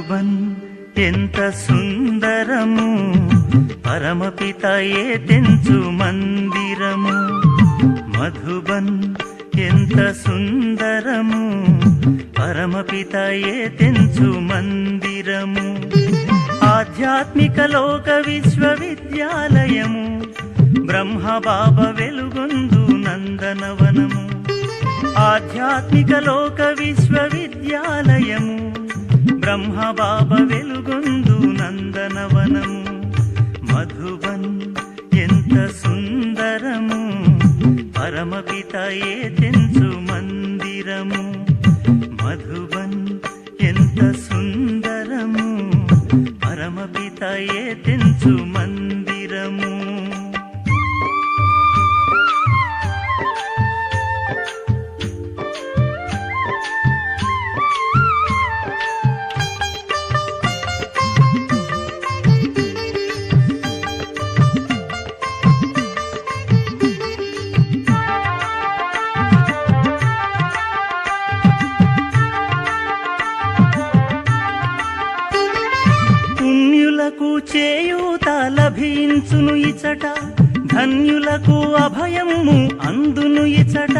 మధుబన్ ఎంత సుందరము, పరమపితయే తెంచు మందిరము. మధుబన్ ఎంత సుందరము, పరమపితయే తెంచు మందిరము. ఆధ్యాత్మిక లోక విశ్వవిద్యాలయము, బ్రహ్మబాబ వెలుగొందు నందనవనము. ఆధ్యాత్మిక లోక విశ్వవిద్యాలయము, బ్రహ్మబాబ వెలుగొందు నందనవనము. మధుబన్ ఎంత సుందరము, పరమపితయే తెంచు మందిరము. మధుబన్ ఎంత సుందరము, పరమపితయే తెంచు మందిరము. పుణ్యులకు చేయూత లభించును ఇచట, ధన్యులకు అభయము అందును ఇచట.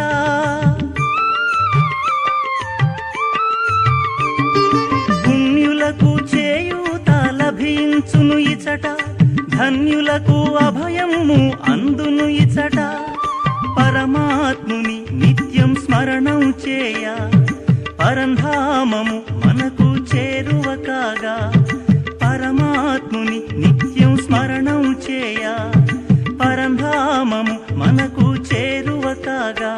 పుణ్యులకు చేయూత లభించును ఇచట, ధన్యులకు అభయము అందును ఇచట. పరమాత్ముని నిత్యం స్మరణం చేయ, పరంధామము మనకు చేరువ కాగా. పరమాత్ముని నిత్యం స్మరణం చేయ, పరంధామము మనకు చేరువ కాగా.